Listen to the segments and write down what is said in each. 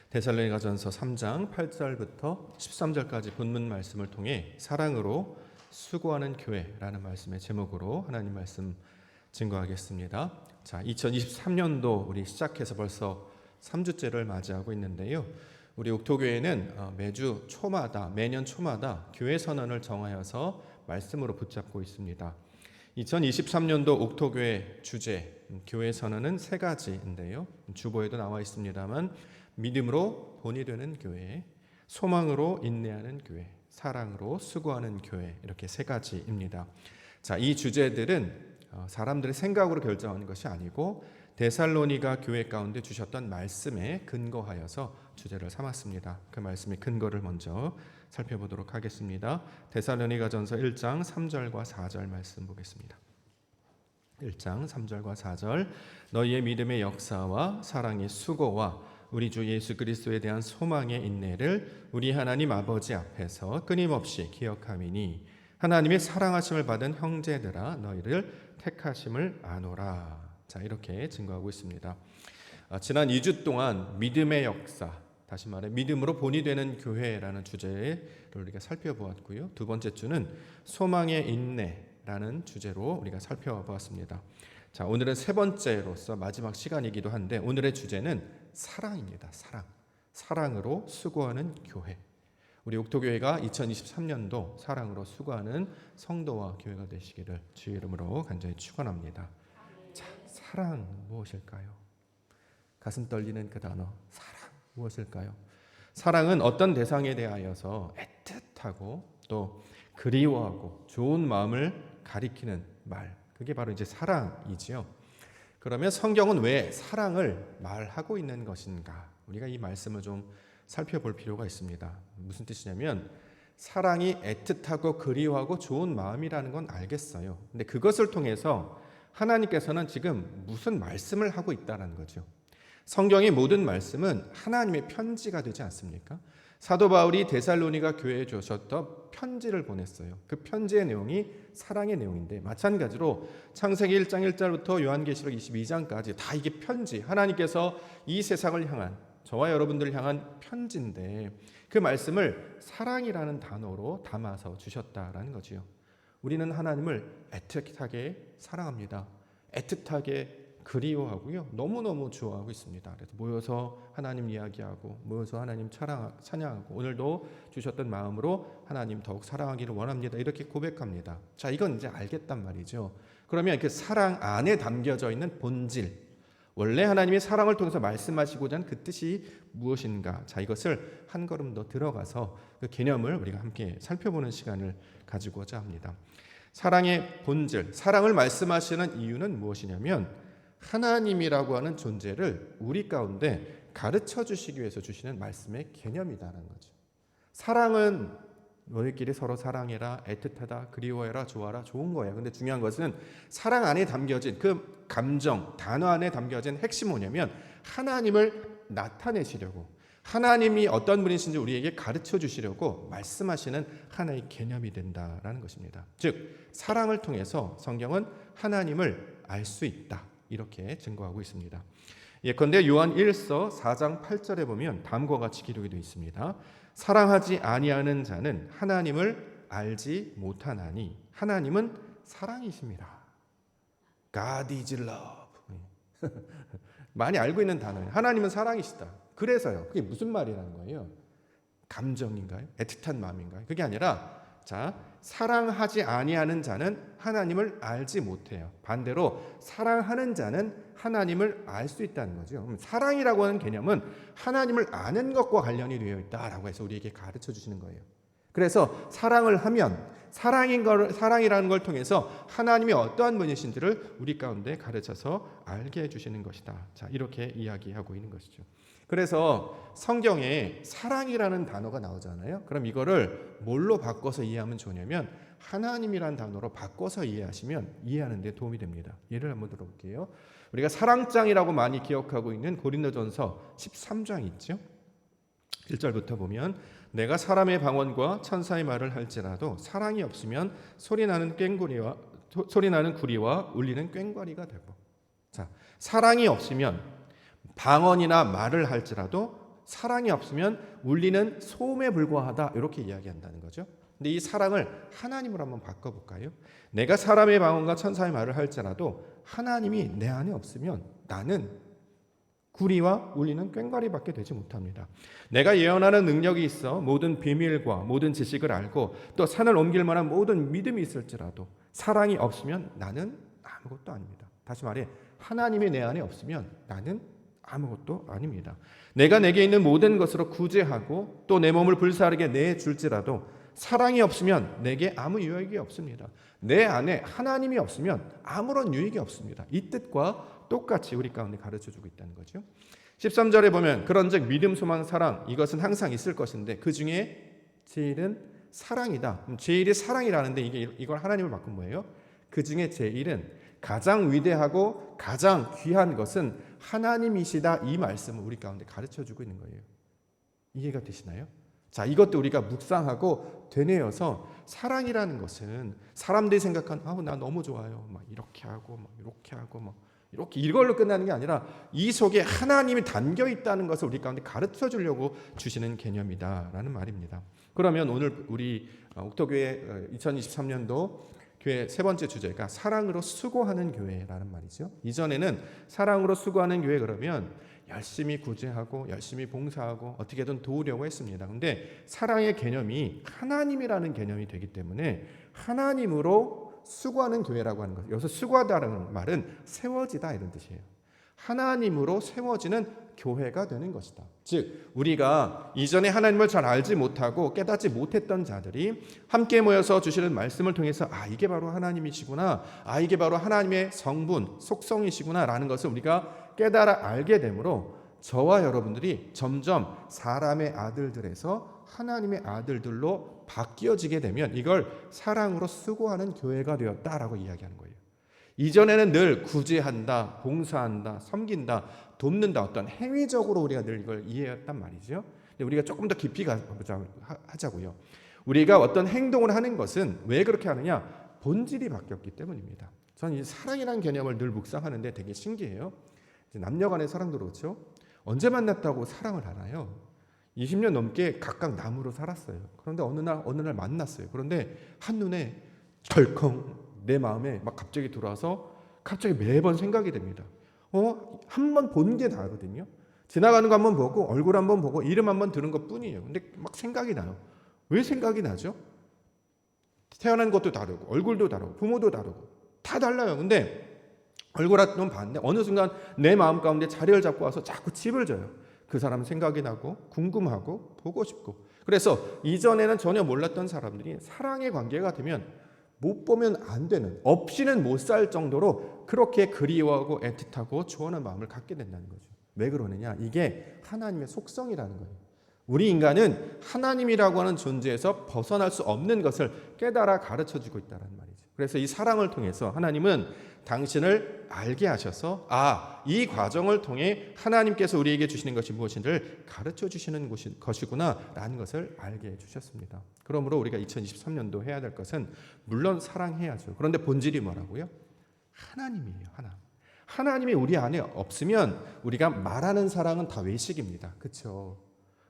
데살로니가전서 3장 8절부터 13절까지 본문 말씀을 통해 사랑으로 수고하는 교회라는 말씀의 제목으로 하나님 말씀 증거하겠습니다. 자, 2023년도 우리 시작해서 벌써 3주째를 맞이하고 있는데요. 우리 옥토교회는 매년 초마다 교회 선언을 정하여서 말씀으로 붙잡고 있습니다. 2023년도 옥토교회 주제 교회 선언은 세 가지인데요. 주보에도 나와 있습니다만 믿음으로 본이 되는 교회, 소망으로 인내하는 교회, 사랑으로 수고하는 교회, 이렇게 세 가지입니다. 자, 이 주제들은 사람들의 생각으로 결정하는 것이 아니고 데살로니가 교회 가운데 주셨던 말씀에 근거하여서 주제를 삼았습니다. 그 말씀의 근거를 먼저 살펴보도록 하겠습니다. 데살로니가전서 1장 3절과 4절 말씀 보겠습니다. 1장 3절과 4절 너희의 믿음의 역사와 사랑의 수고와 우리 주 예수 그리스도에 대한 소망의 인내를 우리 하나님 아버지 앞에서 끊임없이 기억함이니 하나님의 사랑하심을 받은 형제들아 너희를 택하심을 아노라. 자, 이렇게 증거하고 있습니다. 지난 2주 동안 믿음의 역사, 다시 말해 믿음으로 본이 되는 교회라는 주제를 우리가 살펴보았고요. 두 번째 주는 소망의 인내라는 주제로 우리가 살펴보았습니다. 자, 오늘은 세 번째로서 마지막 시간이기도 한데 오늘의 주제는 사랑입니다. 사랑으로 수고하는 교회. 우리 옥토교회가 2023년도 사랑으로 수고하는 성도와 교회가 되시기를 주의 이름으로 간절히 축원합니다. 자, 사랑 무엇일까요? 가슴 떨리는 그 단어 사랑 무엇일까요? 사랑은 어떤 대상에 대하여서 애틋하고 또 그리워하고 좋은 마음을 가리키는 말, 그게 바로 이제 사랑이지요. 그러면 성경은 왜 사랑을 말하고 있는 것인가? 우리가 이 말씀을 좀 살펴볼 필요가 있습니다. 무슨 뜻이냐면 사랑이 애틋하고 그리워하고 좋은 마음이라는 건 알겠어요. 근데 그것을 통해서 하나님께서는 지금 무슨 말씀을 하고 있다는 거죠. 성경의 모든 말씀은 하나님의 편지가 되지 않습니까? 사도 바울이 데살로니가 교회에 주셨던 편지를 보냈어요. 그 편지의 내용이 사랑의 내용인데 마찬가지로 창세기 1장 1절부터 요한계시록 22장까지 다 이게 편지, 하나님께서 이 세상을 향한 저와 여러분들을 향한 편지인데 그 말씀을 사랑이라는 단어로 담아서 주셨다라는 거지요. 우리는 하나님을 애틋하게 사랑합니다. 애틋하게 그리워하고요. 너무너무 좋아하고 있습니다. 그래서 모여서 하나님 이야기하고 모여서 하나님 찬양하고 오늘도 주셨던 마음으로 하나님 더욱 사랑하기를 원합니다. 이렇게 고백합니다. 자, 이건 이제 알겠단 말이죠. 그러면 그 사랑 안에 담겨져 있는 본질, 원래 하나님이 사랑을 통해서 말씀하시고자 하는 그 뜻이 무엇인가? 자, 이것을 한 걸음 더 들어가서 그 개념을 우리가 함께 살펴보는 시간을 가지고자 합니다. 사랑의 본질, 사랑을 말씀하시는 이유는 무엇이냐면 하나님이라고 하는 존재를 우리 가운데 가르쳐 주시기 위해서 주시는 말씀의 개념이다라는 거죠. 사랑은 너희끼리 서로 사랑해라, 애틋하다, 그리워해라, 좋아라, 좋은 거야. 근데 중요한 것은 사랑 안에 담겨진 그 감정, 단어 안에 담겨진 핵심이 뭐냐면 하나님을 나타내시려고, 하나님이 어떤 분이신지 우리에게 가르쳐 주시려고 말씀하시는 하나의 개념이 된다라는 것입니다. 즉 사랑을 통해서 성경은 하나님을 알 수 있다, 이렇게 증거하고 있습니다. 예컨대 요한 1서 4장 8절에 보면 다음과 같이 기록이 되어 있습니다. 사랑하지 아니하는 자는 하나님을 알지 못하나니 하나님은 사랑이십니다. God is love. 많이 알고 있는 단어예요. 하나님은 사랑이시다. 그래서요. 그게 무슨 말이라는 거예요? 감정인가요? 애틋한 마음인가요? 그게 아니라 자, 사랑하지 아니하는 자는 하나님을 알지 못해요. 반대로 사랑하는 자는 하나님을 알 수 있다는 거죠. 사랑이라고 하는 개념은 하나님을 아는 것과 관련이 되어 있다라고 해서 우리에게 가르쳐 주시는 거예요. 그래서 사랑을 하면 사랑이라는 걸 통해서 하나님이 어떠한 분이신지를 우리 가운데 가르쳐서 알게 해주시는 것이다. 자, 이렇게 이야기하고 있는 것이죠. 그래서 성경에 사랑이라는 단어가 나오잖아요. 그럼 이거를 뭘로 바꿔서 이해하면 좋냐면 하나님이라는 단어로 바꿔서 이해하는 데 도움이 됩니다. 예를 한번 들어볼게요. 우리가 사랑장이라고 많이 기억하고 있는 고린도전서 13장 있죠. 1절부터 보면 내가 사람의 방언과 천사의 말을 할지라도 사랑이 없으면 소리나는 구리와 울리는 꽹과리가 되고, 자, 사랑이 없으면 방언이나 말을 할지라도 사랑이 없으면 울리는 소음에 불과하다 이렇게 이야기한다는 거죠. 근데 이 사랑을 하나님으로 한번 바꿔볼까요? 내가 사람의 방언과 천사의 말을 할지라도 하나님이 내 안에 없으면 나는 구리와 울리는 꽹과리밖에 되지 못합니다. 내가 예언하는 능력이 있어 모든 비밀과 모든 지식을 알고 또 산을 옮길 만한 모든 믿음이 있을지라도 사랑이 없으면 나는 아무것도 아닙니다. 다시 말해 하나님이 내 안에 없으면 나는 아무것도 아닙니다. 내가 내게 있는 모든 것으로 구제하고 또 내 몸을 불사르게 내줄지라도 사랑이 없으면 내게 아무 유익이 없습니다. 내 안에 하나님이 없으면 아무런 유익이 없습니다. 이 뜻과 똑같이 우리 가운데 가르쳐주고 있다는 거죠. 13절에 보면 그런즉 믿음, 소망, 사랑 이것은 항상 있을 것인데 그 중에 제일은 사랑이다. 제일이 사랑이라는데 이걸 하나님을 바꾼 뭐예요? 그 중에 제일은 가장 위대하고 가장 귀한 것은 하나님이시다. 이 말씀을 우리 가운데 가르쳐주고 있는 거예요. 이해가 되시나요? 자, 이것도 우리가 묵상하고 되뇌어서 사랑이라는 것은 사람들이 생각한 나 너무 좋아요. 막 이렇게 하고 막 이렇게 하고 막 이렇게 이걸로 끝나는 게 아니라 이 속에 하나님이 담겨 있다는 것을 우리 가운데 가르쳐 주려고 주시는 개념이다라는 말입니다. 그러면 오늘 우리 옥토교회 2023년도 교회 세 번째 주제가 사랑으로 수고하는 교회라는 말이죠. 이전에는 사랑으로 수고하는 교회 그러면 열심히 구제하고 열심히 봉사하고 어떻게든 도우려고 했습니다. 근데 사랑의 개념이 하나님이라는 개념이 되기 때문에 하나님으로 수고하는 교회라고 하는 거예요. 여기서 수고하다는 말은 세워지다 이런 뜻이에요. 하나님으로 세워지는 교회가 되는 것이다. 즉 우리가 이전에 하나님을 잘 알지 못하고 깨닫지 못했던 자들이 함께 모여서 주시는 말씀을 통해서 이게 바로 하나님이시구나, 이게 바로 하나님의 성분, 속성이시구나 라는 것을 우리가 깨달아 알게 되므로 저와 여러분들이 점점 사람의 아들들에서 하나님의 아들들로 바뀌어지게 되면 이걸 사랑으로 수고하는 교회가 되었다라고 이야기하는 거예요. 이전에는 늘 구제한다, 봉사한다, 섬긴다, 돕는다 어떤 행위적으로 우리가 늘 이걸 이해했단 말이죠. 근데 우리가 조금 더 깊이 하자고요. 우리가 어떤 행동을 하는 것은 왜 그렇게 하느냐? 본질이 바뀌었기 때문입니다. 저는 이 사랑이라는 개념을 늘 묵상하는데 되게 신기해요. 남녀 간의 사랑도 그렇죠. 언제 만났다고 사랑을 하나요? 20년 넘게 각각 남으로 살았어요. 그런데 어느 날 만났어요. 그런데 한눈에 덜컹 내 마음에 막 갑자기 들어와서 갑자기 매번 생각이 됩니다. 한 번 본 게 다거든요. 지나가는 거 한번 보고 얼굴 한번 보고 이름 한번 들은 것 뿐이에요. 근데 막 생각이 나요. 왜 생각이 나죠? 태어난 것도 다르고 얼굴도 다르고 부모도 다르고 다 달라요. 근데 얼굴 한번 봤는데 어느 순간 내 마음 가운데 자리를 잡고 와서 자꾸 집을 져요. 그 사람 생각이 나고 궁금하고 보고 싶고. 그래서 이전에는 전혀 몰랐던 사람들이 사랑의 관계가 되면 못 보면 안 되는, 없이는 못 살 정도로 그렇게 그리워하고 애틋하고 좋아하는 마음을 갖게 된다는 거죠. 왜 그러느냐? 이게 하나님의 속성이라는 거예요. 우리 인간은 하나님이라고 하는 존재에서 벗어날 수 없는 것을 깨달아 가르쳐주고 있다는 말이죠. 그래서 이 사랑을 통해서 하나님은 당신을 알게 하셔서 이 과정을 통해 하나님께서 우리에게 주시는 것이 무엇인지를 가르쳐 주시는 것이구나 라는 것을 알게 해주셨습니다. 그러므로 우리가 2023년도 해야 될 것은 물론 사랑해야죠. 그런데 본질이 뭐라고요? 하나님이에요. 하나님이 우리 안에 없으면 우리가 말하는 사랑은 다 외식입니다. 그렇죠?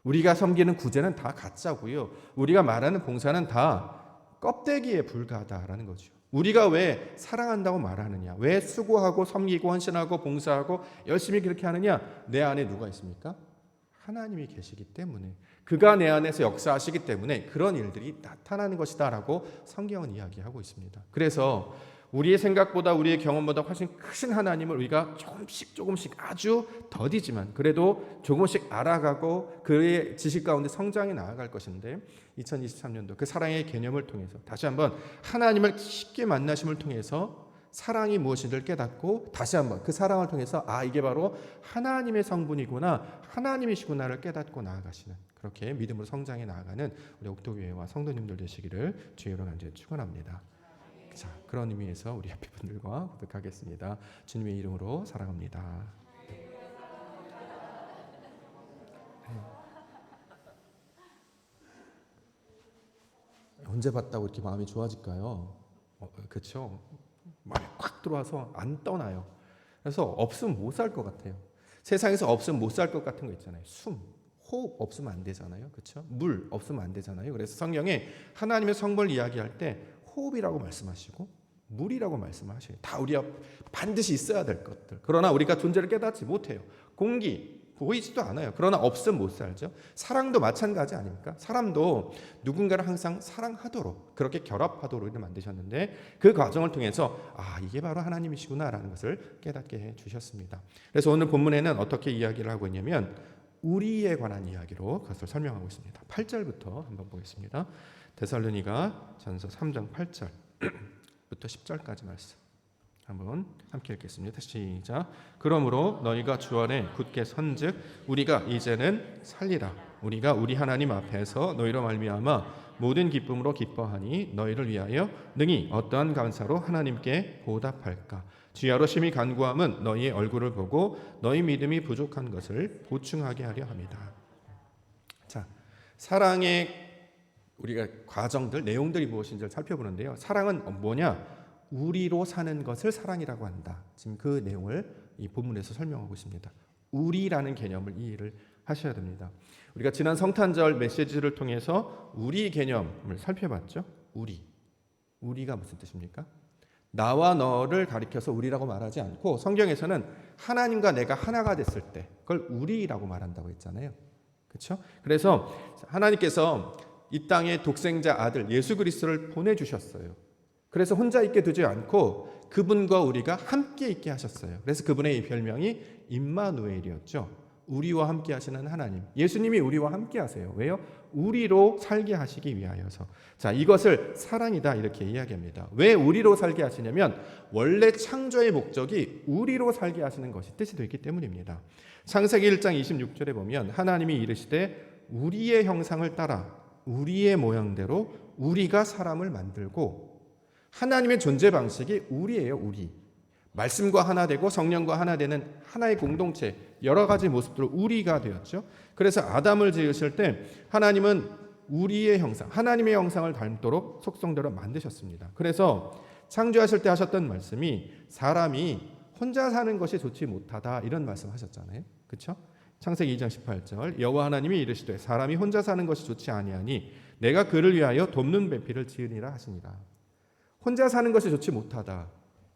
우리가 섬기는 구제는 다 가짜고요. 우리가 말하는 봉사는 다 껍데기에 불과하다라는 거죠. 우리가 왜 사랑한다고 말하느냐? 왜 수고하고 섬기고 헌신하고 봉사하고 열심히 그렇게 하느냐? 내 안에 누가 있습니까? 하나님이 계시기 때문에, 그가 내 안에서 역사하시기 때문에 그런 일들이 나타나는 것이다라고 성경은 이야기하고 있습니다. 그래서 우리의 생각보다 우리의 경험보다 훨씬 크신 하나님을 우리가 조금씩 아주 더디지만 그래도 조금씩 알아가고 그의 지식 가운데 성장해 나아갈 것인데 2023년도 그 사랑의 개념을 통해서 다시 한번 하나님을 깊게 만나심을 통해서 사랑이 무엇인지를 깨닫고 다시 한번 그 사랑을 통해서 이게 바로 하나님의 성분이구나, 하나님이시구나를 깨닫고 나아가시는 그렇게 믿음으로 성장해 나아가는 우리 옥토교회와 성도님들 되시기를 주의로 간절히 축원합니다. 자, 그런 의미에서 우리 옆에 분들과 고백하겠습니다. 주님의 이름으로 사랑합니다. 언제 봤다고 이렇게 마음이 좋아질까요? 그렇죠? 마음이 꽉 들어와서 안 떠나요. 그래서 없으면 못 살 것 같아요. 세상에서 없으면 못 살 것 같은 거 있잖아요. 숨, 호흡 없으면 안 되잖아요. 그렇죠? 물 없으면 안 되잖아요. 그래서 성경에 하나님의 성벌 이야기할 때 호흡이라고 말씀하시고 물이라고 말씀하셔요. 다 우리가 반드시 있어야 될 것들. 그러나 우리가 존재를 깨닫지 못해요. 공기 보이지도 않아요. 그러나 없으면 못 살죠. 사랑도 마찬가지 아닙니까? 사람도 누군가를 항상 사랑하도록 그렇게 결합하도록 이렇게 만드셨는데 그 과정을 통해서 이게 바로 하나님이시구나라는 것을 깨닫게 해주셨습니다. 그래서 오늘 본문에는 어떻게 이야기를 하고 있냐면 우리에 관한 이야기로 그것을 설명하고 있습니다. 8절부터 한번 보겠습니다. 데살로니가 전서 3장 8절부터 10절까지 말씀 한번 함께 읽겠습니다. 시작. 그러므로 너희가 주 안에 굳게 선즉 우리가 이제는 살리라. 우리가 우리 하나님 앞에서 너희로 말미암아 모든 기쁨으로 기뻐하니 너희를 위하여 능히 어떠한 감사로 하나님께 보답할까. 주야로 심히 간구함은 너희의 얼굴을 보고 너희 믿음이 부족한 것을 보충하게 하려 합니다. 자, 사랑의 우리가 과정들, 내용들이 무엇인지를 살펴보는데요. 사랑은 뭐냐? 우리로 사는 것을 사랑이라고 한다. 지금 그 내용을 이 본문에서 설명하고 있습니다. 우리라는 개념을 이해를 하셔야 됩니다. 우리가 지난 성탄절 메시지를 통해서 우리 개념을 살펴봤죠. 우리가 무슨 뜻입니까? 나와 너를 가리켜서 우리라고 말하지 않고 성경에서는 하나님과 내가 하나가 됐을 때 그걸 우리라고 말한다고 했잖아요. 그렇죠? 그래서 하나님께서 이 땅에 독생자 아들 예수 그리스도를 보내주셨어요. 그래서 혼자 있게 두지 않고 그분과 우리가 함께 있게 하셨어요. 그래서 그분의 별명이 임마누엘이었죠. 우리와 함께 하시는 하나님. 예수님이 우리와 함께 하세요. 왜요? 우리로 살게 하시기 위하여서. 자, 이것을 사랑이다 이렇게 이야기합니다. 왜 우리로 살게 하시냐면 원래 창조의 목적이 우리로 살게 하시는 것이 뜻이 되기 때문입니다. 창세기 1장 26절에 보면 하나님이 이르시되 우리의 형상을 따라 우리의 모양대로 우리가 사람을 만들고 하나님의 존재 방식이 우리예요. 우리. 말씀과 하나 되고 성령과 하나 되는 하나의 공동체, 여러 가지 모습들로 우리가 되었죠. 그래서 아담을 지으실 때 하나님은 우리의 형상, 하나님의 형상을 닮도록 속성대로 만드셨습니다. 그래서 창조하실 때 하셨던 말씀이 사람이 혼자 사는 것이 좋지 못하다 이런 말씀하셨잖아요. 그렇죠? 창세기 2장 18절 여호와 하나님이 이르시되 사람이 혼자 사는 것이 좋지 아니하니 내가 그를 위하여 돕는 배필을 지으니라 하시니라. 혼자 사는 것이 좋지 못하다.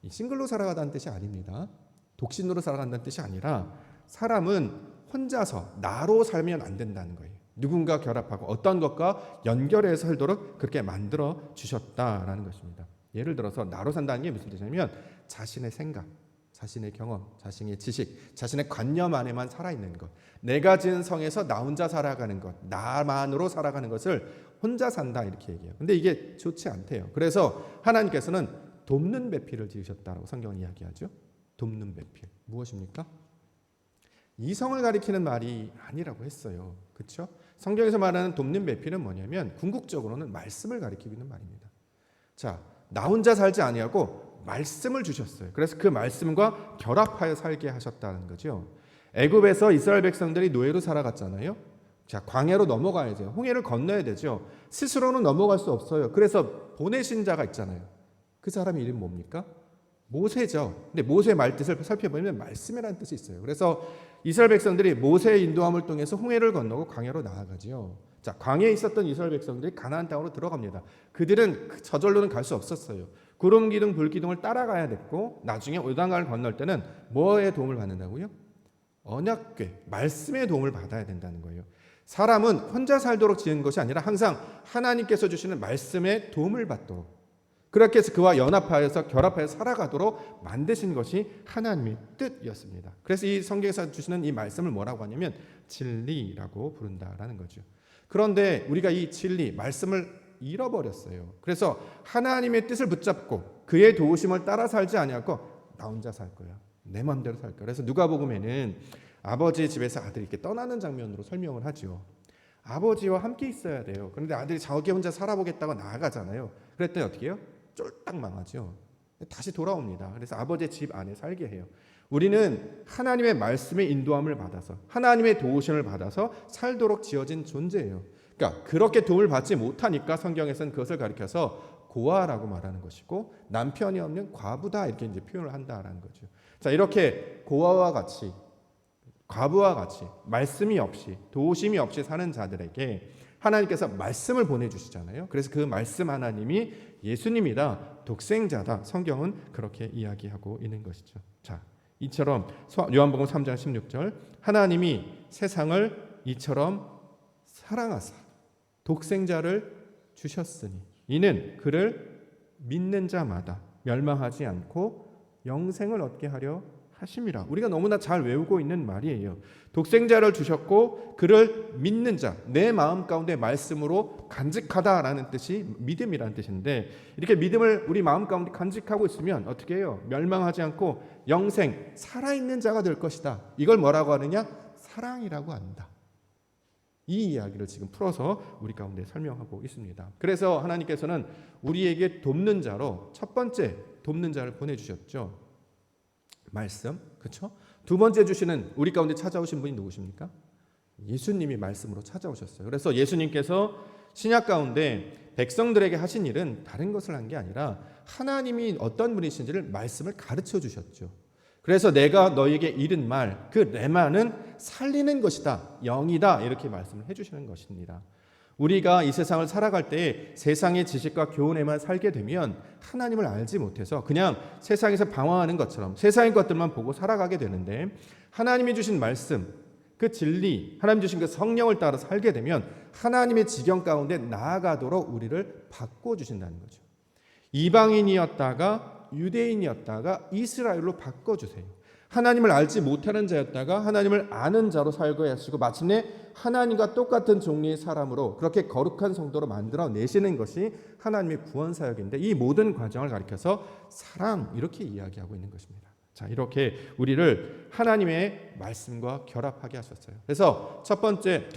싱글로 살아가다는 뜻이 아닙니다. 독신으로 살아간다는 뜻이 아니라 사람은 혼자서 나로 살면 안 된다는 거예요. 누군가 결합하고 어떤 것과 연결해서 살도록 그렇게 만들어 주셨다라는 것입니다. 예를 들어서 나로 산다는 게 무슨 뜻이냐면 자신의 생각, 자신의 경험, 자신의 지식, 자신의 관념 안에만 살아있는 것. 내가 지은 성에서 나 혼자 살아가는 것, 나만으로 살아가는 것을 혼자 산다 이렇게 얘기해요. 근데 이게 좋지 않대요. 그래서 하나님께서는 돕는 배필을 지으셨다라고 성경은 이야기하죠. 돕는 배필. 무엇입니까? 이성을 가리키는 말이 아니라고 했어요. 그렇죠? 성경에서 말하는 돕는 배필은 뭐냐면 궁극적으로는 말씀을 가리키고 있는 말입니다. 자, 나 혼자 살지 아니하고 말씀을 주셨어요. 그래서 그 말씀과 결합하여 살게 하셨다는 거죠. 애굽에서 이스라엘 백성들이 노예로 살아갔잖아요. 자, 광야로 넘어가야죠. 홍해를 건너야 되죠. 스스로는 넘어갈 수 없어요. 그래서 보내신 자가 있잖아요. 그 사람 이름이 뭡니까? 모세죠. 근데 모세의 말뜻을 살펴보면 말씀이라는 뜻이 있어요. 그래서 이스라엘 백성들이 모세의 인도함을 통해서 홍해를 건너고 광야로 나아가죠. 자, 광야에 있었던 이스라엘 백성들이 가나안 땅으로 들어갑니다. 그들은 저절로는 갈 수 없었어요. 구름 기둥, 불 기둥을 따라가야 됐고 나중에 요단강을 건널 때는 뭐의 도움을 받는다고요? 언약궤, 말씀의 도움을 받아야 된다는 거예요. 사람은 혼자 살도록 지은 것이 아니라 항상 하나님께서 주시는 말씀의 도움을 받도록 그렇게 해서 그와 연합하여서 결합하여 살아가도록 만드신 것이 하나님의 뜻이었습니다. 그래서 이 성경에서 주시는 이 말씀을 뭐라고 하냐면 진리라고 부른다라는 거죠. 그런데 우리가 이 진리, 말씀을 잃어버렸어요. 그래서 하나님의 뜻을 붙잡고 그의 도우심을 따라 살지 아니하고 나 혼자 살 거야. 내 마음대로 살 거야. 그래서 누가복음에는 아버지의 집에서 아들이 이렇게 떠나는 장면으로 설명을 하죠. 아버지와 함께 있어야 돼요. 그런데 아들이 자기 혼자 살아보겠다고 나아가잖아요. 그랬더니 어떻게 해요? 쫄딱 망하죠. 다시 돌아옵니다. 그래서 아버지의 집 안에 살게 해요. 우리는 하나님의 말씀의 인도함을 받아서 하나님의 도우심을 받아서 살도록 지어진 존재예요. 그러니까 그렇게 도움을 받지 못하니까 성경에서는 그것을 가리켜서 고아라고 말하는 것이고 남편이 없는 과부다 이렇게 이제 표현을 한다라는 거죠. 자, 이렇게 고아와 같이 과부와 같이 말씀이 없이 도우심이 없이 사는 자들에게 하나님께서 말씀을 보내주시잖아요. 그래서 그 말씀 하나님이 예수님이다, 독생자다. 성경은 그렇게 이야기하고 있는 것이죠. 자, 이처럼 요한복음 3장 16절 하나님이 세상을 이처럼 사랑하사 독생자를 주셨으니 이는 그를 믿는 자마다 멸망하지 않고 영생을 얻게 하려 하심이라. 우리가 너무나 잘 외우고 있는 말이에요. 독생자를 주셨고 그를 믿는 자, 내 마음 가운데 말씀으로 간직하다라는 뜻이 믿음이라는 뜻인데, 이렇게 믿음을 우리 마음 가운데 간직하고 있으면 어떻게 해요? 멸망하지 않고 영생, 살아있는 자가 될 것이다. 이걸 뭐라고 하느냐? 사랑이라고 한다. 이 이야기를 지금 풀어서 우리 가운데 설명하고 있습니다. 그래서 하나님께서는 우리에게 돕는 자로 첫 번째 돕는 자를 보내주셨죠. 말씀, 그렇죠? 두 번째 주시는 우리 가운데 찾아오신 분이 누구십니까? 예수님이 말씀으로 찾아오셨어요. 그래서 예수님께서 신약 가운데 백성들에게 하신 일은 다른 것을 한 게 아니라 하나님이 어떤 분이신지를 말씀을 가르쳐 주셨죠. 그래서 내가 너에게 이른 말, 그 레마는 살리는 것이다, 영이다, 이렇게 말씀을 해주시는 것입니다. 우리가 이 세상을 살아갈 때 세상의 지식과 교훈에만 살게 되면 하나님을 알지 못해서 그냥 세상에서 방황하는 것처럼 세상의 것들만 보고 살아가게 되는데, 하나님이 주신 말씀, 그 진리, 하나님 주신 그 성령을 따라 살게 되면 하나님의 지경 가운데 나아가도록 우리를 바꿔주신다는 거죠. 이방인이었다가 유대인이었다가 이스라엘로 바꿔주세요. 하나님을 알지 못하는 자였다가 하나님을 아는 자로 살게 하시고 마침내 하나님과 똑같은 종류의 사람으로 그렇게 거룩한 성도로 만들어 내시는 것이 하나님의 구원 사역인데, 이 모든 과정을 가리켜서 사랑, 이렇게 이야기하고 있는 것입니다. 자, 이렇게 우리를 하나님의 말씀과 결합하게 하셨어요. 그래서 첫 번째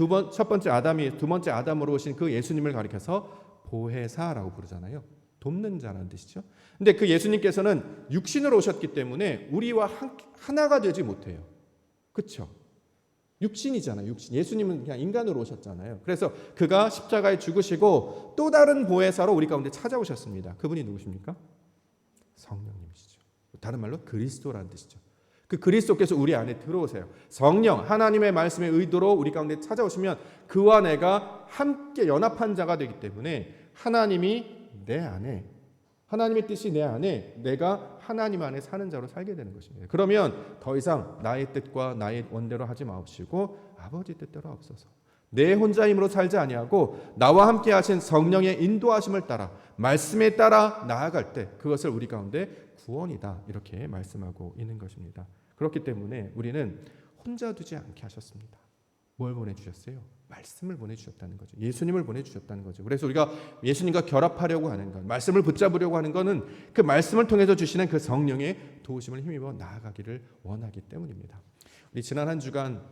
아담이 두 번째 아담으로 오신 그 예수님을 가리켜서 보혜사라고 부르잖아요. 돕는 자라는 뜻이죠. 근데 그 예수님께서는 육신으로 오셨기 때문에 우리와 하나가 되지 못해요. 그렇죠? 육신이잖아요. 육신. 예수님은 그냥 인간으로 오셨잖아요. 그래서 그가 십자가에 죽으시고 또 다른 보혜사로 우리 가운데 찾아오셨습니다. 그분이 누구십니까? 성령님이시죠. 다른 말로 그리스도라는 뜻이죠. 그 그리스도께서 우리 안에 들어오세요. 성령, 하나님의 말씀의 의도로 우리 가운데 찾아오시면 그와 내가 함께 연합한 자가 되기 때문에 하나님이 내 안에, 하나님의 뜻이 내 안에, 내가 하나님 안에 사는 자로 살게 되는 것입니다. 그러면 더 이상 나의 뜻과 나의 원대로 하지 마옵시고 아버지 뜻대로 하옵소서. 내 혼자 힘으로 살지 아니하고 나와 함께 하신 성령의 인도하심을 따라 말씀에 따라 나아갈 때 그것을 우리 가운데 구원이다, 이렇게 말씀하고 있는 것입니다. 그렇기 때문에 우리는 혼자 두지 않게 하셨습니다. 뭘 보내주셨어요? 말씀을 보내주셨다는 거죠. 예수님을 보내주셨다는 거죠. 그래서 우리가 예수님과 결합하려고 하는 것, 말씀을 붙잡으려고 하는 것은 그 말씀을 통해서 주시는 그 성령의 도우심을 힘입어 나아가기를 원하기 때문입니다. 우리 지난 한 주간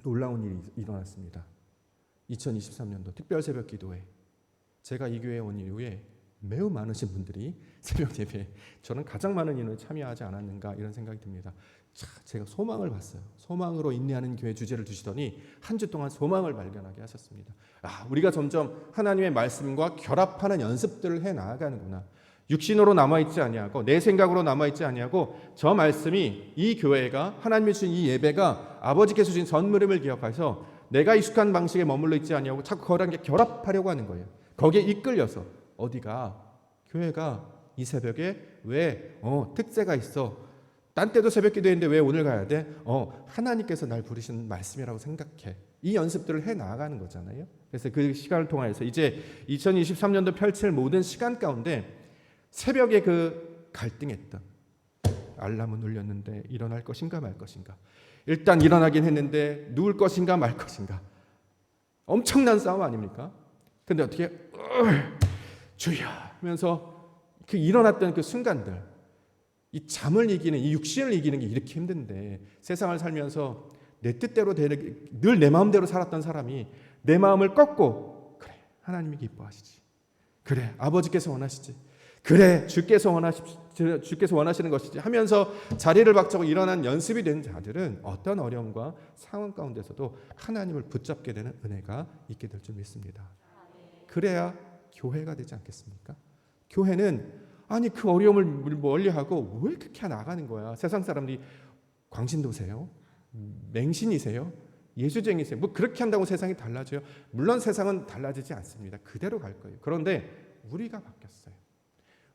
놀라운 일이 일어났습니다. 2023년도 특별 새벽 기도회, 제가 이 교회에 온 이후에 매우 많으신 분들이 새벽 예배에 저는 가장 많은 인원이 참여하지 않았는가, 이런 생각이 듭니다. 제가 소망을 봤어요. 소망으로 인내하는 교회 주제를 주시더니 한 주 동안 소망을 발견하게 하셨습니다. 우리가 점점 하나님의 말씀과 결합하는 연습들을 해 나아가는구나. 육신으로 남아있지 아니하고 내 생각으로 남아있지 아니하고 저 말씀이, 이 교회가, 하나님이 주신 이 예배가 아버지께서 주신 선물임을 기억해서 내가 익숙한 방식에 머물러 있지 아니하고 자꾸 거기랑 결합하려고 하는 거예요. 거기에 이끌려서 어디가, 교회가 이 새벽에 왜 특세가 있어, 딴 때도 새벽 기도했는데 왜 오늘 가야 돼? 하나님께서 날 부르신 말씀이라고 생각해. 이 연습들을 해 나가는 거잖아요. 그래서 그 시간을 통해서 이제 2023년도 펼칠 모든 시간 가운데 새벽에 그 갈등했던, 알람은 울렸는데 일어날 것인가 말 것인가, 일단 일어나긴 했는데 누울 것인가 말 것인가, 엄청난 싸움 아닙니까? 근데 어떻게 주여 하면서 그 일어났던 그 순간들, 이 잠을 이기는, 이 육신을 이기는 게 이렇게 힘든데, 세상을 살면서 내 뜻대로 되는, 늘 내 마음대로 살았던 사람이 내 마음을 꺾고, 그래 하나님이 기뻐하시지, 그래 아버지께서 원하시지, 그래 주께서 원하시는 것이지 하면서 자리를 박차고 일어난 연습이 된 자들은 어떤 어려움과 상황 가운데서도 하나님을 붙잡게 되는 은혜가 있게 될 줄 믿습니다. 그래야 교회가 되지 않겠습니까? 교회는 그 어려움을 멀리하고 왜 그렇게 나가는 거야? 세상 사람들이 광신도세요? 맹신이세요? 예수쟁이세요? 뭐 그렇게 한다고 세상이 달라져요? 물론 세상은 달라지지 않습니다. 그대로 갈 거예요. 그런데 우리가 바뀌었어요.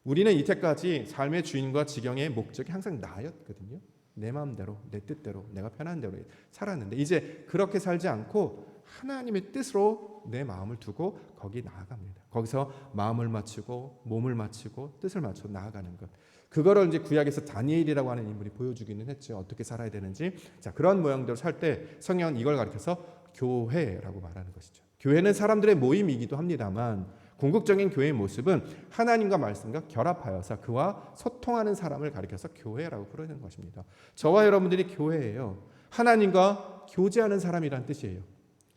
우리는 이때까지 삶의 주인과 지경의 목적이 항상 나였거든요. 내 마음대로, 내 뜻대로, 내가 편한 대로 살았는데 이제 그렇게 살지 않고 하나님의 뜻으로 내 마음을 두고 거기 나아갑니다. 거기서 마음을 맞추고 몸을 맞추고 뜻을 맞춰 나아가는 것. 그거를 이제 구약에서 다니엘이라고 하는 인물이 보여주기는 했죠. 어떻게 살아야 되는지. 자, 그런 모양대로 살 때 성경은 이걸 가리켜서 교회라고 말하는 것이죠. 교회는 사람들의 모임이기도 합니다만 궁극적인 교회의 모습은 하나님과 말씀과 결합하여서 그와 소통하는 사람을 가리켜서 교회라고 부르는 것입니다. 저와 여러분들이 교회예요. 하나님과 교제하는 사람이란 뜻이에요.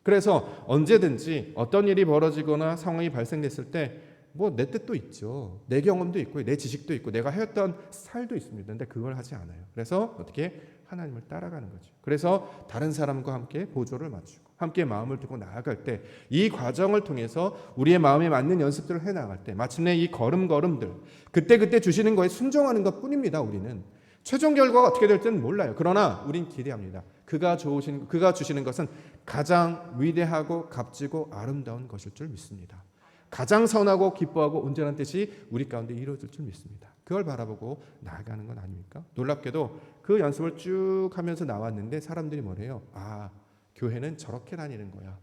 그래서 언제든지 어떤 일이 벌어지거나 상황이 발생됐을 때 뭐 내 뜻도 있죠. 내 경험도 있고 내 지식도 있고 내가 해왔던 살도 있습니다. 근데 그걸 하지 않아요. 그래서 어떻게 하나님을 따라가는 거죠. 그래서 다른 사람과 함께 보조를 맞추고 함께 마음을 두고 나아갈 때 이 과정을 통해서 우리의 마음에 맞는 연습들을 해나갈 때 마침내 이 걸음걸음들 그때그때 주시는 거에 순종하는 것뿐입니다. 우리는 최종 결과가 어떻게 될지는 몰라요. 그러나 우린 기대합니다. 그가 주시는 것은 가장 위대하고 값지고 아름다운 것일 줄 믿습니다. 가장 선하고 기뻐하고 온전한 뜻이 우리 가운데 이루어질 줄 믿습니다. 그걸 바라보고 나아가는 건 아닙니까? 놀랍게도 그 연습을 쭉 하면서 나왔는데 사람들이 뭐래요? 아, 교회는 저렇게 다니는 거야.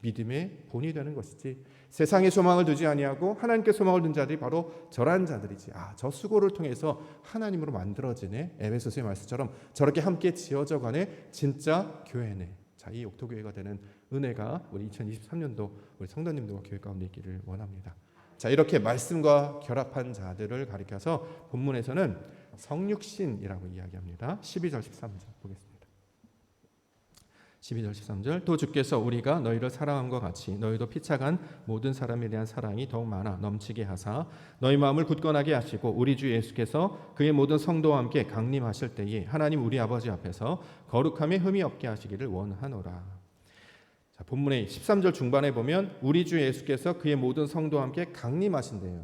믿음의 본이 되는 것이지. 세상에 소망을 두지 아니하고 하나님께 소망을 둔 자들이 바로 저런 자들이지. 아, 저 수고를 통해서 하나님으로 만들어지네. 에베소서의 말씀처럼 저렇게 함께 지어져 가네. 진짜 교회네. 자, 이 옥토교회가 되는 은혜가 우리 2023년도 우리 성도님들과 교회 가운데 있기를 원합니다. 자, 이렇게 말씀과 결합한 자들을 가리켜서 본문에서는 성육신이라고 이야기합니다. 12절 13절 보겠습니다. 12절 13절 또 주께서 우리가 너희를 사랑함과 같이 너희도 피차간 모든 사람에 대한 사랑이 더욱 많아 넘치게 하사 너희 마음을 굳건하게 하시고 우리 주 예수께서 그의 모든 성도와 함께 강림하실 때에 하나님 우리 아버지 앞에서 거룩함에 흠이 없게 하시기를 원하노라. 자, 본문의 13절 중반에 보면 우리 주 예수께서 그의 모든 성도와 함께 강림하신대요.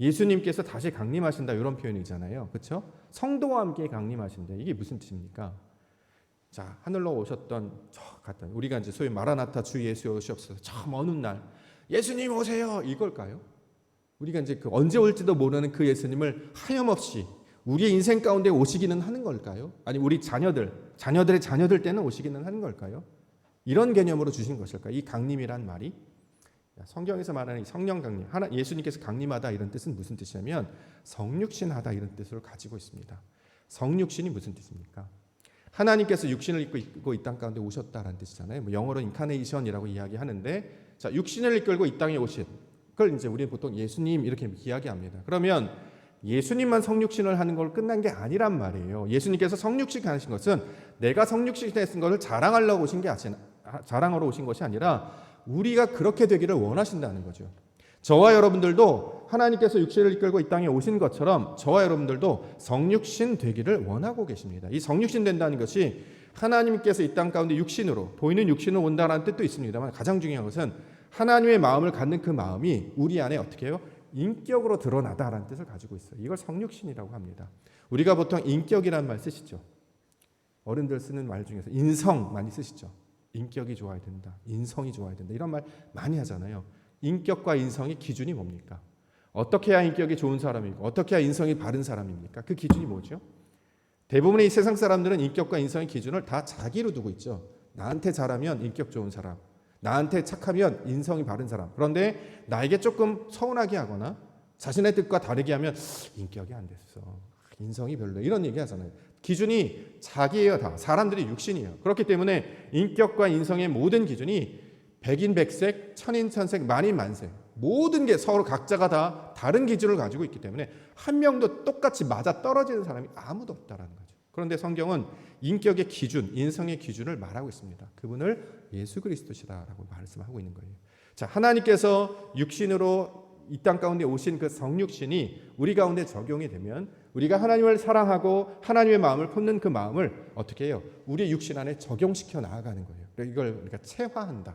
예수님께서 다시 강림하신다 이런 표현이잖아요. 그렇죠? 성도와 함께 강림하신대. 이게 무슨 뜻입니까? 자, 하늘로 오셨던 저 같은 우리가 이제 소위 마라나타 주 예수 오시옵소서 저 먼 날 예수님 오세요 이걸까요? 우리가 이제 그 언제 올지도 모르는 그 예수님을 하염없이 우리의 인생 가운데 오시기는 하는 걸까요? 아니 우리 자녀들의 자녀들 때는 오시기는 하는 걸까요? 이런 개념으로 주신 것일까요? 이 강림이란 말이 성경에서 말하는 이 성령 강림, 예수님께서 강림하다 이런 뜻은 무슨 뜻이냐면 성육신하다 이런 뜻을 가지고 있습니다. 성육신이 무슨 뜻입니까? 하나님께서 육신을 입고 이 땅 가운데 오셨다라는 뜻이잖아요. 뭐 영어로 인카네이션이라고 이야기하는데, 자, 육신을 이끌고 이 땅에 오신 그걸 이제 우리는 보통 예수님 이렇게 이야기합니다. 그러면 예수님만 성육신을 하는 걸 끝난 게 아니란 말이에요. 예수님께서 성육신 하신 것은 내가 성육신 했은 것을 자랑하러 오신 것이 아니라 우리가 그렇게 되기를 원하신다는 거죠. 저와 여러분들도 하나님께서 육신을 이끌고 이 땅에 오신 것처럼 저와 여러분들도 성육신 되기를 원하고 계십니다. 이 성육신 된다는 것이 하나님께서 이 땅 가운데 육신으로 보이는 육신으로 온다는 뜻도 있습니다만 가장 중요한 것은 하나님의 마음을 갖는 그 마음이 우리 안에 어떻게 해요? 인격으로 드러나다라는 뜻을 가지고 있어요. 이걸 성육신이라고 합니다. 우리가 보통 인격이라는 말 쓰시죠. 어른들 쓰는 말 중에서 인성 많이 쓰시죠. 인격이 좋아야 된다. 인성이 좋아야 된다. 이런 말 많이 하잖아요. 인격과 인성의 기준이 뭡니까? 어떻게 해야 인격이 좋은 사람이고 어떻게 해야 인성이 바른 사람입니까? 그 기준이 뭐죠? 대부분의 이 세상 사람들은 인격과 인성의 기준을 다 자기로 두고 있죠. 나한테 잘하면 인격 좋은 사람, 나한테 착하면 인성이 바른 사람. 그런데 나에게 조금 서운하게 하거나 자신의 뜻과 다르게 하면 인격이 안 됐어, 인성이 별로, 이런 얘기 하잖아요. 기준이 자기예요. 다 사람들이 육신이에요. 그렇기 때문에 인격과 인성의 모든 기준이 백인백색, 천인천색, 만인만색 모든 게 서로 각자가 다 다른 기준을 가지고 있기 때문에 한 명도 똑같이 맞아 떨어지는 사람이 아무도 없다라는 거죠. 그런데 성경은 인격의 기준, 인성의 기준을 말하고 있습니다. 그분을 예수 그리스도시다라고 말씀하고 있는 거예요. 자, 하나님께서 육신으로 이 땅 가운데 오신 그 성육신이 우리 가운데 적용이 되면 우리가 하나님을 사랑하고 하나님의 마음을 품는 그 마음을 어떻게 해요? 우리 육신 안에 적용시켜 나아가는 거예요. 이걸 우리가 체화한다.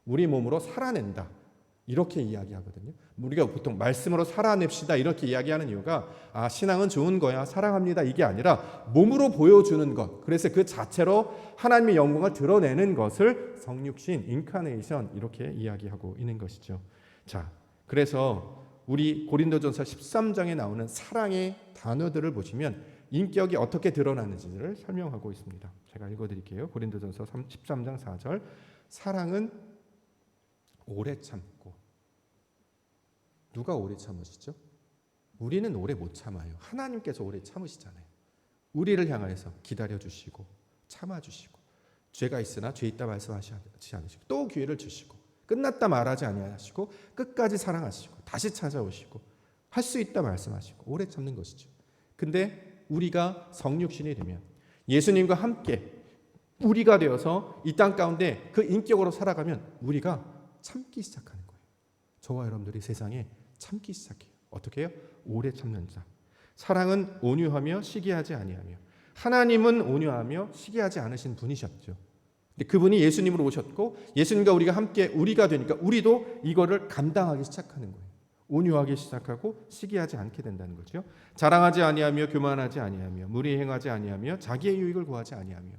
우리 몸으로 살아낸다. 이렇게 이야기하거든요. 우리가 보통 말씀으로 살아냅시다 이렇게 이야기하는 이유가 신앙은 좋은 거야, 사랑합니다 이게 아니라 몸으로 보여주는 것, 그래서 그 자체로 하나님의 영광을 드러내는 것을 성육신, 인카네이션 이렇게 이야기하고 있는 것이죠. 자, 그래서 우리 고린도전서 13장에 나오는 사랑의 단어들을 보시면 인격이 어떻게 드러나는지를 설명하고 있습니다. 제가 읽어드릴게요. 고린도전서 13장 4절, 사랑은 오래 참고. 누가 오래 참으시죠? 우리는 오래 못 참아요. 하나님께서 오래 참으시잖아요. 우리를 향하여서 기다려주시고 참아주시고, 죄가 있으나 죄 있다 말씀하시지 않으시고, 또 기회를 주시고, 끝났다 말하지 아니하시고, 끝까지 사랑하시고, 다시 찾아오시고, 할 수 있다 말씀하시고, 오래 참는 것이죠. 근데 우리가 성육신이 되면, 예수님과 함께 우리가 되어서 이 땅 가운데 그 인격으로 살아가면 우리가 참기 시작하는 거예요. 저와 여러분들이 세상에 참기 시작해요. 어떻게 해요? 오래 참는 자. 사랑은 온유하며 시기하지 아니하며. 하나님은 온유하며 시기하지 않으신 분이셨죠. 근데 그분이 예수님으로 오셨고, 예수님과 우리가 함께 우리가 되니까 우리도 이거를 감당하기 시작하는 거예요. 온유하기 시작하고 시기하지 않게 된다는 거죠. 자랑하지 아니하며 교만하지 아니하며 무리 행하지 아니하며 자기의 유익을 구하지 아니하며.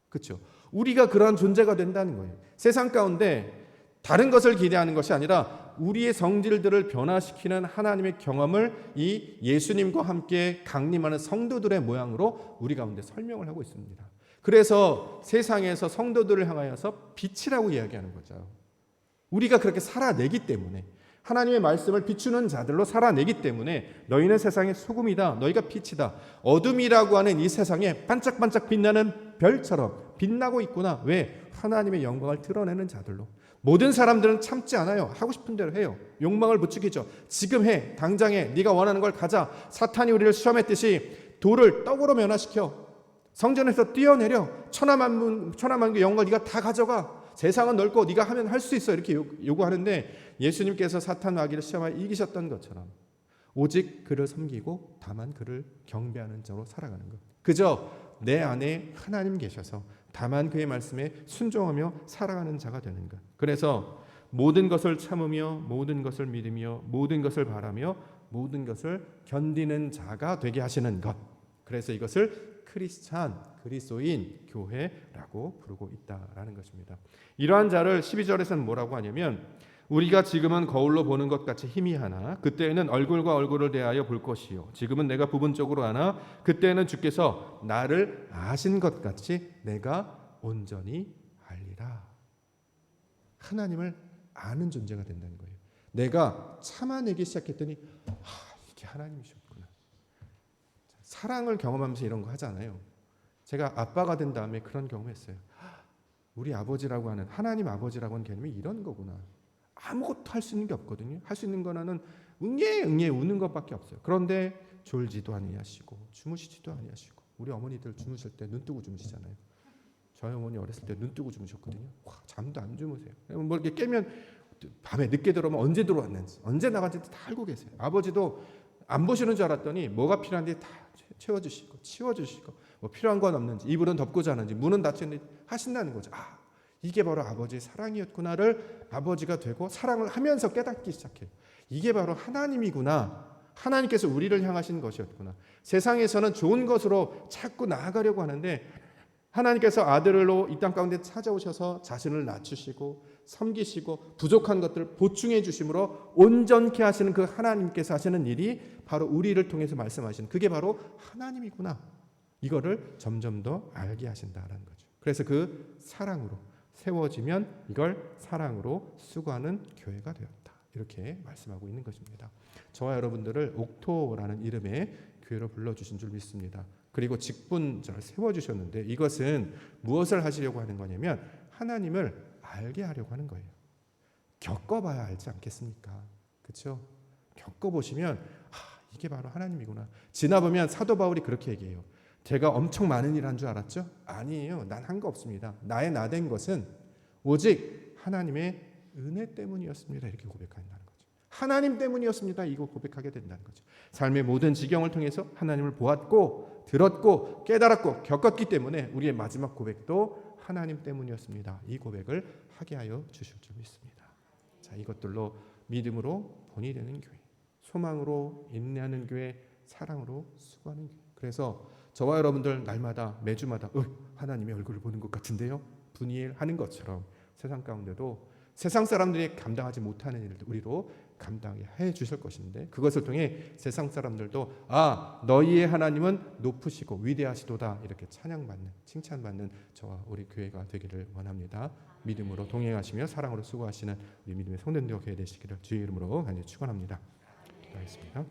그렇죠? 우리가 그러한 존재가 된다는 거예요. 세상 가운데 다른 것을 기대하는 것이 아니라 우리의 성질들을 변화시키는 하나님의 경험을 이 예수님과 함께 강림하는 성도들의 모양으로 우리 가운데 설명을 하고 있습니다. 그래서 세상에서 성도들을 향하여서 빛이라고 이야기하는 거죠. 우리가 그렇게 살아내기 때문에, 하나님의 말씀을 비추는 자들로 살아내기 때문에 너희는 세상의 소금이다, 너희가 빛이다. 어둠이라고 하는 이 세상에 반짝반짝 빛나는 별처럼 빛나고 있구나. 왜? 하나님의 영광을 드러내는 자들로. 모든 사람들은 참지 않아요. 하고 싶은 대로 해요. 욕망을 부추기죠. 지금 해, 당장 해, 네가 원하는 걸 가자. 사탄이 우리를 시험했듯이 돌을 떡으로 변화시켜, 성전에서 뛰어내려, 천하만국의 영광을 네가 다 가져가. 세상은 넓고 네가 하면 할 수 있어. 이렇게 요구하는데, 예수님께서 사탄 마귀를 시험하여 이기셨던 것처럼 오직 그를 섬기고 다만 그를 경배하는 자로 살아가는 것. 그저 내 안에 하나님 계셔서 다만 그의 말씀에 순종하며 살아가는 자가 되는 것. 그래서 모든 것을 참으며 모든 것을 믿으며 모든 것을 바라며 모든 것을 견디는 자가 되게 하시는 것. 그래서 이것을 크리스찬, 그리스도인, 교회라고 부르고 있다라는 것입니다. 이러한 자를 12절에서는 뭐라고 하냐면, 우리가 지금은 거울로 보는 것 같이 희미하나 그때에는 얼굴과 얼굴을 대하여 볼 것이요, 지금은 내가 부분적으로 아나 그때에는 주께서 나를 아신 것 같이 내가 온전히 알리라. 하나님을 아는 존재가 된다는 거예요. 내가 참아내기 시작했더니 이게 하나님이셨구나. 사랑을 경험하면서 이런 거 하잖아요. 제가 아빠가 된 다음에 그런 경험했어요. 우리 아버지라고 하는, 하나님 아버지라고 하는 개념이 이런 거구나. 아무것도 할 수 있는 게 없거든요. 할 수 있는 거는 응애 우는 것밖에 없어요. 그런데 졸지도 아니하시고 주무시지도 아니하시고, 우리 어머니들 주무실 때 눈 뜨고 주무시잖아요. 저희 어머니 어렸을 때 눈 뜨고 주무셨거든요. 잠도 안 주무세요. 뭐 이렇게 깨면 밤에 늦게 들어오면 언제 들어왔는지, 언제 나갔는지 다 알고 계세요. 아버지도 안 보시는 줄 알았더니 뭐가 필요한지 다 채워주시고 치워주시고, 뭐 필요한 건 없는지, 이불은 덮고 자는지, 문은 닫혔는지 하신다는 거죠. 이게 바로 아버지의 사랑이었구나를 아버지가 되고 사랑을 하면서 깨닫기 시작해요. 이게 바로 하나님이구나. 하나님께서 우리를 향하신 것이었구나. 세상에서는 좋은 것으로 자꾸 나아가려고 하는데, 하나님께서 아들로 이 땅 가운데 찾아오셔서 자신을 낮추시고 섬기시고 부족한 것들을 보충해 주심으로 온전케 하시는 그 하나님께서 하시는 일이 바로 우리를 통해서 말씀하시는, 그게 바로 하나님이구나. 이거를 점점 더 알게 하신다는 거죠. 그래서 그 사랑으로 세워지면 이걸 사랑으로 수고하는 교회가 되었다. 이렇게 말씀하고 있는 것입니다. 저와 여러분들을 옥토라는 이름의 교회로 불러주신 줄 믿습니다. 그리고 직분자를 세워주셨는데, 이것은 무엇을 하시려고 하는 거냐면 하나님을 알게 하려고 하는 거예요. 겪어봐야 알지 않겠습니까? 그렇죠? 겪어보시면 이게 바로 하나님이구나. 지나보면 사도 바울이 그렇게 얘기해요. 제가 엄청 많은 일 한 줄 알았죠? 아니에요. 난 한 거 없습니다. 나의 나된 것은 오직 하나님의 은혜 때문이었습니다. 이렇게 고백한다는 거죠. 하나님 때문이었습니다. 이거 고백하게 된다는 거죠. 삶의 모든 지경을 통해서 하나님을 보았고 들었고 깨달았고 겪었기 때문에 우리의 마지막 고백도 하나님 때문이었습니다. 이 고백을 하게 하여 주실 줄 믿습니다. 자, 이것들로 믿음으로 본이 되는 교회, 소망으로 인내하는 교회, 사랑으로 수고하는 교회. 그래서 저와 여러분들 날마다 매주마다 하나님의 얼굴을 보는 것 같은데요, 분이하는 것처럼 세상 가운데도 세상 사람들이 감당하지 못하는 일을 우리로 감당해 주실 것인데, 그것을 통해 세상 사람들도 너희의 하나님은 높으시고 위대하시도다 이렇게 찬양받는, 칭찬받는 저와 우리 교회가 되기를 원합니다. 믿음으로 동행하시며 사랑으로 수고하시는 우리 믿음의 성도님들 교회 되시기를 주의 이름으로 간절히 축원합니다. 기도하겠습니다.